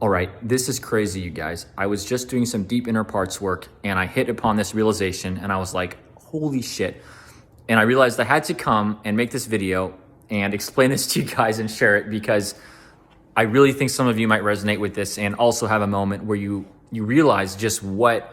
All right, this is crazy, you guys. I was just doing some deep inner parts work and I hit upon this realization and I was like, holy shit. And I realized I had to come and make this video and explain this to you guys and share it because I really think some of you might resonate with this and also have a moment where you realize just what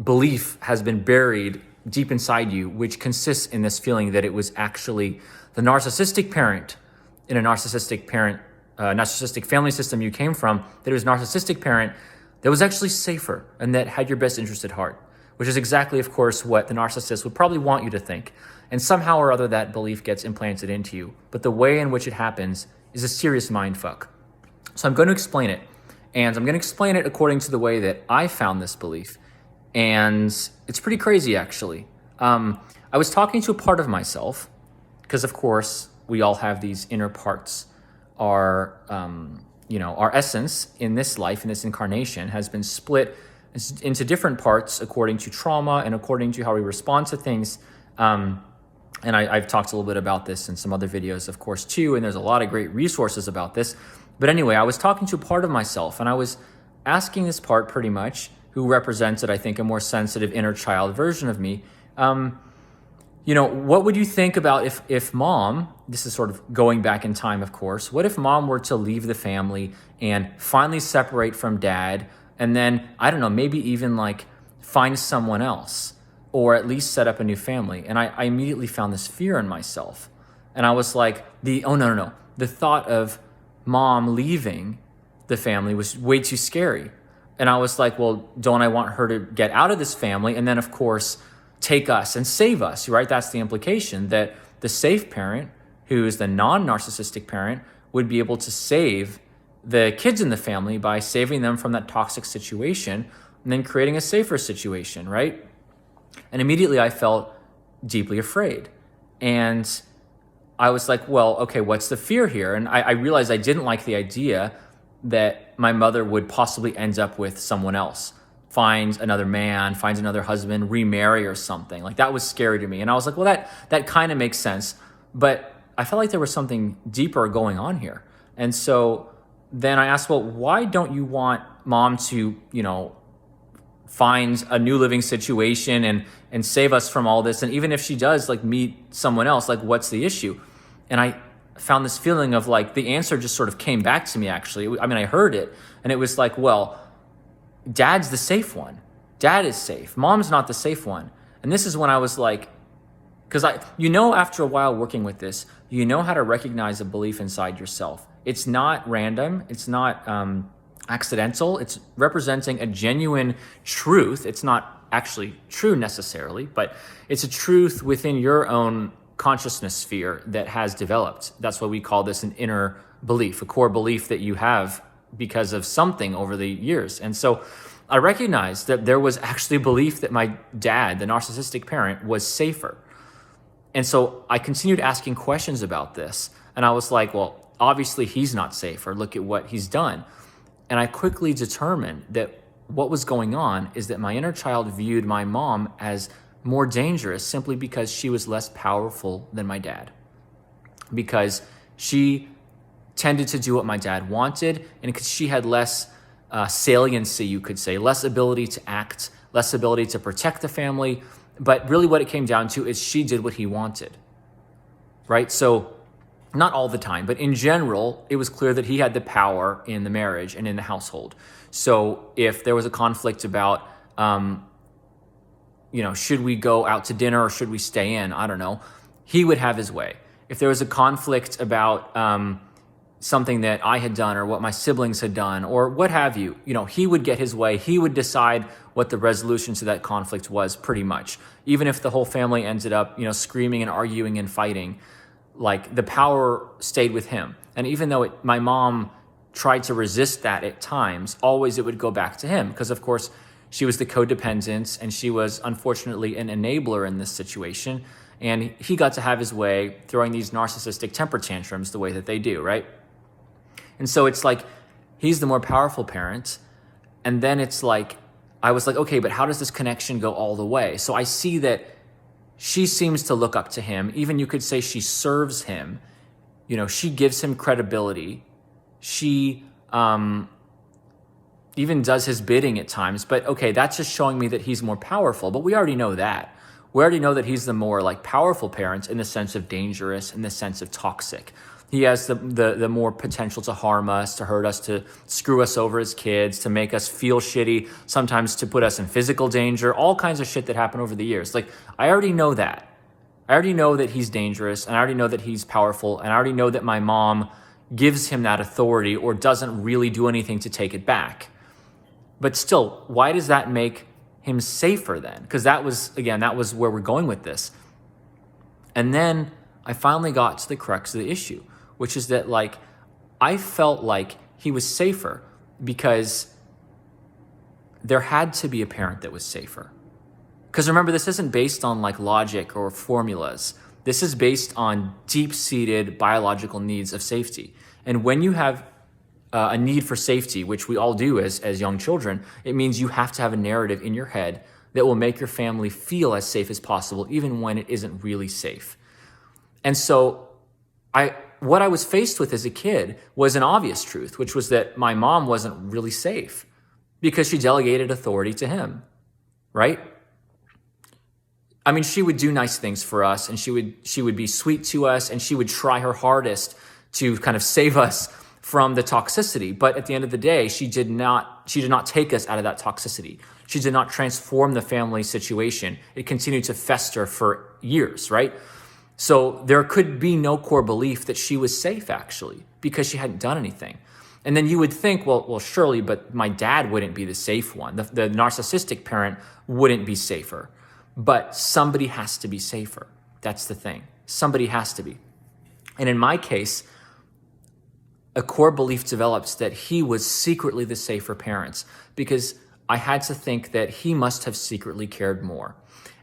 belief has been buried deep inside you, which consists in this feeling that it was actually the narcissistic parent in a narcissistic family system you came from, that it was narcissistic parent that was actually safer and that had your best interest at heart, which is exactly, of course, what the narcissist would probably want you to think. And somehow or other that belief gets implanted into you. But the way in which it happens is a serious mind fuck. So I'm going to explain it. And I'm going to explain it according to the way that I found this belief. And it's pretty crazy, actually. I was talking to a part of myself, because of course we all have these inner parts. Our essence in this life, in this incarnation, has been split into different parts according to trauma and according to how we respond to things. And I've talked a little bit about this in some other videos, of course, too. And there's a lot of great resources about this. But anyway, I was talking to a part of myself and I was asking this part pretty much, who represented, I think, a more sensitive inner child version of me, what would you think about if mom, this is sort of going back in time, of course, what if mom were to leave the family and finally separate from dad and then, I don't know, maybe even like find someone else or at least set up a new family? And I immediately found this fear in myself. And I was like, the thought of mom leaving the family was way too scary. And I was like, well, don't I want her to get out of this family and then, of course, take us and save us, right? That's the implication, that the safe parent, who is the non-narcissistic parent, would be able to save the kids in the family by saving them from that toxic situation and then creating a safer situation, right? And immediately I felt deeply afraid. And I was like, well, okay, what's the fear here? And I realized I didn't like the idea that my mother would possibly end up with someone else, finds another man, finds another husband, remarry or something. Like, that was scary to me. And I was like, well, that kind of makes sense. But I felt like there was something deeper going on here. And so then I asked, well, why don't you want mom to, find a new living situation and save us from all this? And even if she does like meet someone else, like, what's the issue? And I found this feeling of like, the answer just sort of came back to me, actually. I mean, I heard it and it was like, well, dad's the safe one. Dad is safe. Mom's not the safe one. And this is when I was like, because after a while working with this, you know how to recognize a belief inside yourself. It's not random. It's not accidental. It's representing a genuine truth. It's not actually true necessarily, but it's a truth within your own consciousness sphere that has developed. That's why we call this an inner belief, a core belief that you have because of something over the years. And so I recognized that there was actually a belief that my dad, the narcissistic parent, was safer. And so I continued asking questions about this. And I was like, well, obviously he's not safer. Look at what he's done. And I quickly determined that what was going on is that my inner child viewed my mom as more dangerous simply because she was less powerful than my dad. Because she tended to do what my dad wanted, and because she had less saliency, you could say, less ability to act, less ability to protect the family. But really what it came down to is she did what he wanted, right? So not all the time, but in general, it was clear that he had the power in the marriage and in the household. So if there was a conflict about, should we go out to dinner or should we stay in? I don't know. He would have his way. If there was a conflict about something that I had done or what my siblings had done or what have you, he would get his way. He would decide what the resolution to that conflict was, pretty much. Even if the whole family ended up, screaming and arguing and fighting, like, the power stayed with him. And even though my mom tried to resist that at times, always it would go back to him because, of course, she was the codependent and she was unfortunately an enabler in this situation. And he got to have his way, throwing these narcissistic temper tantrums the way that they do, right? And so it's like, he's the more powerful parent. And then it's like, I was like, okay, but how does this connection go all the way? So I see that she seems to look up to him. Even you could say she serves him. She gives him credibility. She even does his bidding at times. But okay, that's just showing me that he's more powerful. But we already know that. We already know that he's the more like powerful parent in the sense of dangerous, in the sense of toxic. He has the more potential to harm us, to hurt us, to screw us over as kids, to make us feel shitty, sometimes to put us in physical danger, all kinds of shit that happened over the years. Like, I already know that. I already know that he's dangerous, and I already know that he's powerful, and I already know that my mom gives him that authority or doesn't really do anything to take it back. But still, why does that make him safer then? Because that was where we're going with this. And then I finally got to the crux of the issue, which is that like I felt like he was safer because there had to be a parent that was safer. Because remember, this isn't based on like logic or formulas. This is based on deep-seated biological needs of safety. And when you have a need for safety, which we all do as young children, it means you have to have a narrative in your head that will make your family feel as safe as possible, even when it isn't really safe. And so what I was faced with as a kid was an obvious truth, which was that my mom wasn't really safe because she delegated authority to him, right? I mean, she would do nice things for us, and she would be sweet to us, and she would try her hardest to kind of save us from the toxicity. But at the end of the day, she did not take us out of that toxicity. She did not transform the family situation. It continued to fester for years, right? So there could be no core belief that she was safe, actually, because she hadn't done anything. And then you would think, well, surely, but my dad wouldn't be the safe one. The narcissistic parent wouldn't be safer. But somebody has to be safer. That's the thing. Somebody has to be. And in my case, a core belief develops that he was secretly the safer parent because I had to think that he must have secretly cared more.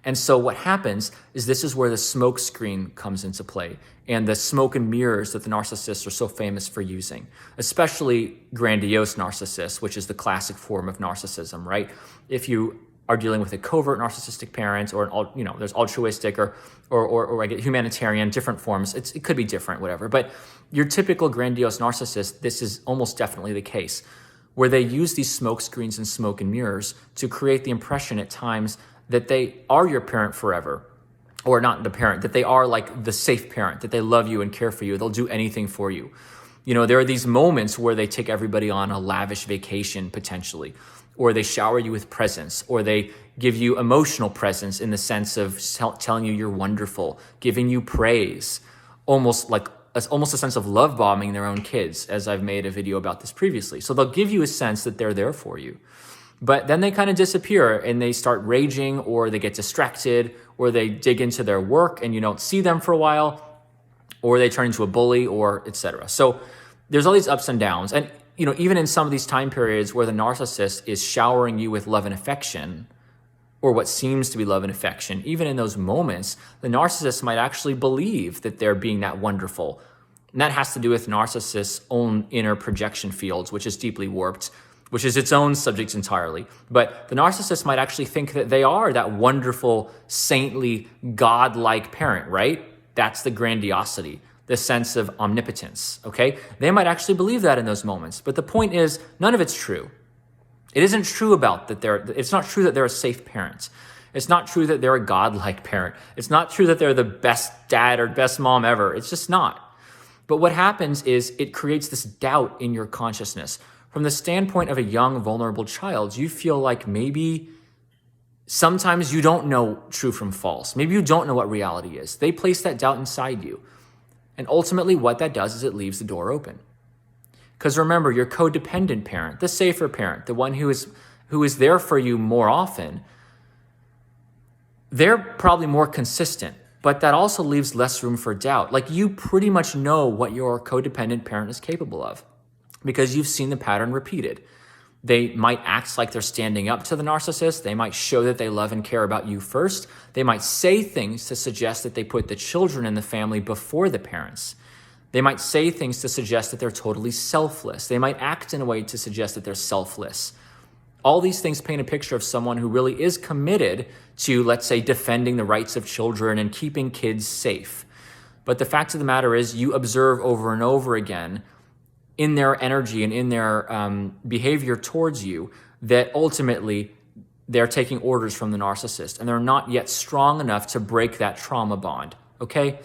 And so what happens is this is where the smoke screen comes into play and the smoke and mirrors that the narcissists are so famous for using, especially grandiose narcissists, which is the classic form of narcissism, right? If you are dealing with a covert narcissistic parent or there's altruistic or humanitarian, different forms. It could be different, whatever. But your typical grandiose narcissist, this is almost definitely the case, where they use these smoke screens and smoke and mirrors to create the impression at times that they are your parent forever, or not the parent, that they are like the safe parent, that they love you and care for you. They'll do anything for you. You know, there are these moments where they take everybody on a lavish vacation potentially, or they shower you with presents, or they give you emotional presents in the sense of telling you you're wonderful, giving you praise, almost a sense of love bombing their own kids, as I've made a video about this previously. So they'll give you a sense that they're there for you. But then they kind of disappear and they start raging, or they get distracted, or they dig into their work and you don't see them for a while, or they turn into a bully, or etc. So there's all these ups and downs. And even in some of these time periods where the narcissist is showering you with love and affection, or what seems to be love and affection, even in those moments, the narcissist might actually believe that they're being that wonderful. And that has to do with narcissists' own inner projection fields, which is deeply warped, which is its own subject entirely. But the narcissist might actually think that they are that wonderful, saintly, godlike parent, right? That's the grandiosity, the sense of omnipotence, okay? They might actually believe that in those moments. But the point is, none of it's true. It isn't true it's not true that they're a safe parent. It's not true that they're a godlike parent. It's not true that they're the best dad or best mom ever. It's just not. But what happens is it creates this doubt in your consciousness. From the standpoint of a young, vulnerable child, you feel like maybe sometimes you don't know true from false. Maybe you don't know what reality is. They place that doubt inside you. And ultimately what that does is it leaves the door open. Because remember, your codependent parent, the safer parent, the one who is there for you more often, they're probably more consistent, but that also leaves less room for doubt. Like, you pretty much know what your codependent parent is capable of because you've seen the pattern repeated. They might act like they're standing up to the narcissist. They might show that they love and care about you first. They might say things to suggest that they put the children in the family before the parents. They might say things to suggest that they're totally selfless. They might act in a way to suggest that they're selfless. All these things paint a picture of someone who really is committed to, let's say, defending the rights of children and keeping kids safe. But the fact of the matter is, you observe over and over again in their energy and in their behavior towards you that ultimately they're taking orders from the narcissist and they're not yet strong enough to break that trauma bond, okay?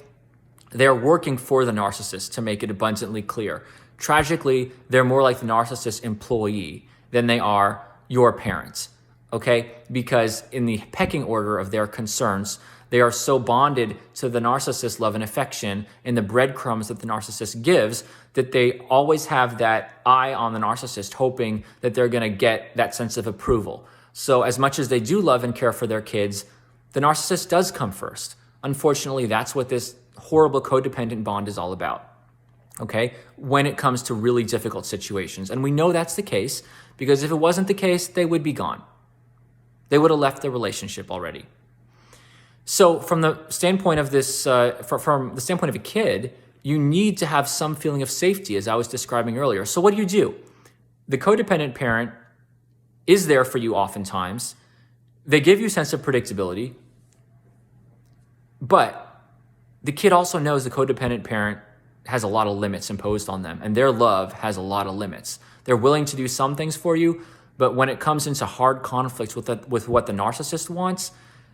They're working for the narcissist, to make it abundantly clear. Tragically, they're more like the narcissist employee than they are your parents, okay? Because in the pecking order of their concerns, they are so bonded to the narcissist's love and affection and the breadcrumbs that the narcissist gives that they always have that eye on the narcissist, hoping that they're going to get that sense of approval. So as much as they do love and care for their kids, the narcissist does come first. Unfortunately, that's what this horrible codependent bond is all about, okay? When it comes to really difficult situations. And we know that's the case because if it wasn't the case, they would be gone. They would have left the relationship already. So from the standpoint of this, from the standpoint of a kid, you need to have some feeling of safety, as I was describing earlier. So what do? The codependent parent is there for you oftentimes. They give you a sense of predictability, but the kid also knows the codependent parent has a lot of limits imposed on them, and their love has a lot of limits. They're willing to do some things for you, but when it comes into hard conflicts with what the narcissist wants,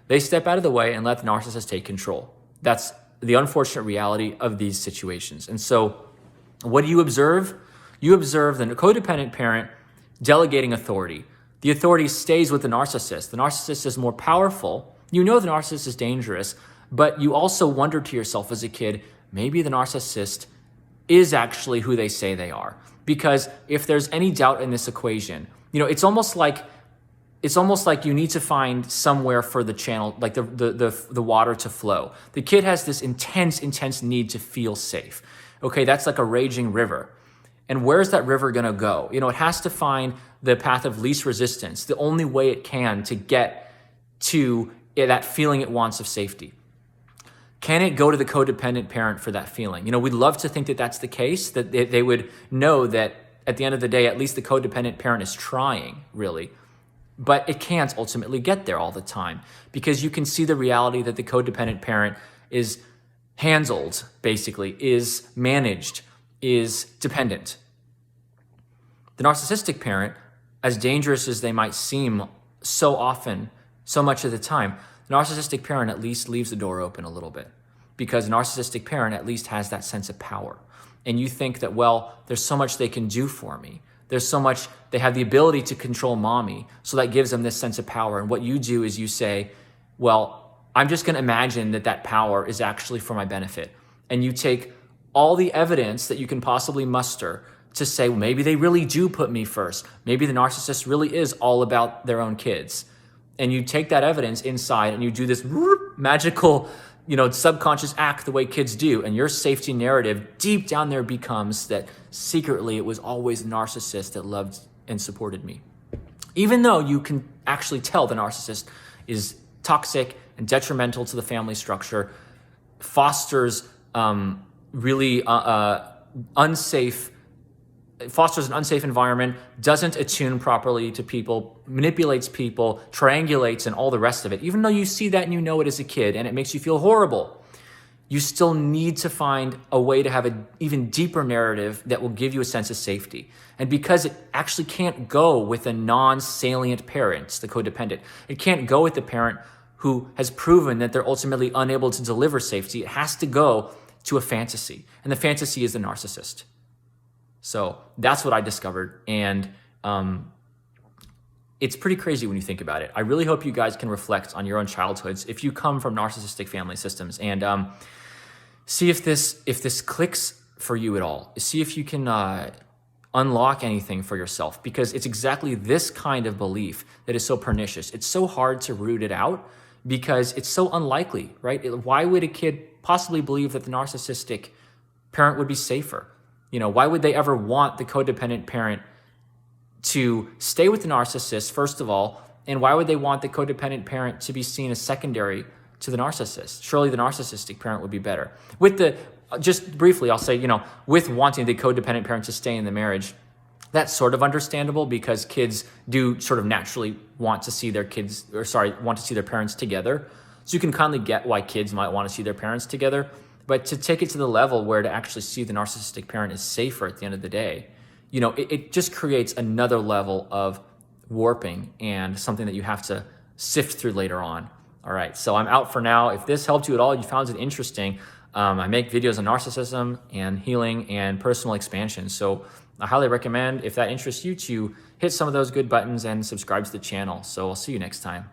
they step out of the way and let the narcissist take control. That's the unfortunate reality of these situations. And so what do you observe? You observe the codependent parent delegating authority. The authority stays with the narcissist. The narcissist is more powerful. You know the narcissist is dangerous, but you also wonder to yourself as a kid, maybe the narcissist is actually who they say they are. Because if there's any doubt in this equation, it's almost like you need to find somewhere for the channel, like the water to flow. The kid has this intense need to feel safe. Okay, that's like a raging river. And where's that river gonna go? It has to find the path of least resistance, the only way it can to get to that feeling it wants of safety. Can it go to the codependent parent for that feeling? We'd love to think that that's the case, that they would know that at the end of the day, at least the codependent parent is trying, really. But it can't ultimately get there all the time because you can see the reality that the codependent parent is handled, basically, is managed, is dependent. The narcissistic parent, as dangerous as they might seem so often, so much of the time, the narcissistic parent at least leaves the door open a little bit because the narcissistic parent at least has that sense of power. And you think that, well, there's so much they can do for me. There's so much, they have the ability to control mommy. So that gives them this sense of power. And what you do is you say, well, I'm just going to imagine that power is actually for my benefit. And you take all the evidence that you can possibly muster to say, well, maybe they really do put me first. Maybe the narcissist really is all about their own kids. And you take that evidence inside and you do this magical, subconscious act the way kids do. And your safety narrative deep down there becomes that secretly it was always the narcissist that loved and supported me. Even though you can actually tell the narcissist is toxic and detrimental to the family structure, fosters fosters an unsafe environment, doesn't attune properly to people, manipulates people, triangulates, and all the rest of it. Even though you see that and you know it as a kid and it makes you feel horrible, you still need to find a way to have an even deeper narrative that will give you a sense of safety. And because it actually can't go with a non-salient parent, the codependent, it can't go with the parent who has proven that they're ultimately unable to deliver safety. It has to go to a fantasy. And the fantasy is the narcissist. So that's what I discovered. And it's pretty crazy when you think about it. I really hope you guys can reflect on your own childhoods if you come from narcissistic family systems and see if this clicks for you at all. See if you can unlock anything for yourself, because it's exactly this kind of belief that is so pernicious. It's so hard to root it out because it's so unlikely, right? Why would a kid possibly believe that the narcissistic parent would be safer? Why would they ever want the codependent parent to stay with the narcissist, first of all? And why would they want the codependent parent to be seen as secondary to the narcissist? Surely the narcissistic parent would be better. Just briefly, I'll say, with wanting the codependent parent to stay in the marriage, that's sort of understandable because kids do sort of naturally want to see their parents together. So you can kindly get why kids might want to see their parents together. But to take it to the level where to actually see the narcissistic parent is safer at the end of the day, it just creates another level of warping and something that you have to sift through later on. All right, so I'm out for now. If this helped you at all, you found it interesting, I make videos on narcissism and healing and personal expansion. So I highly recommend, if that interests you, to hit some of those good buttons and subscribe to the channel. So I'll see you next time.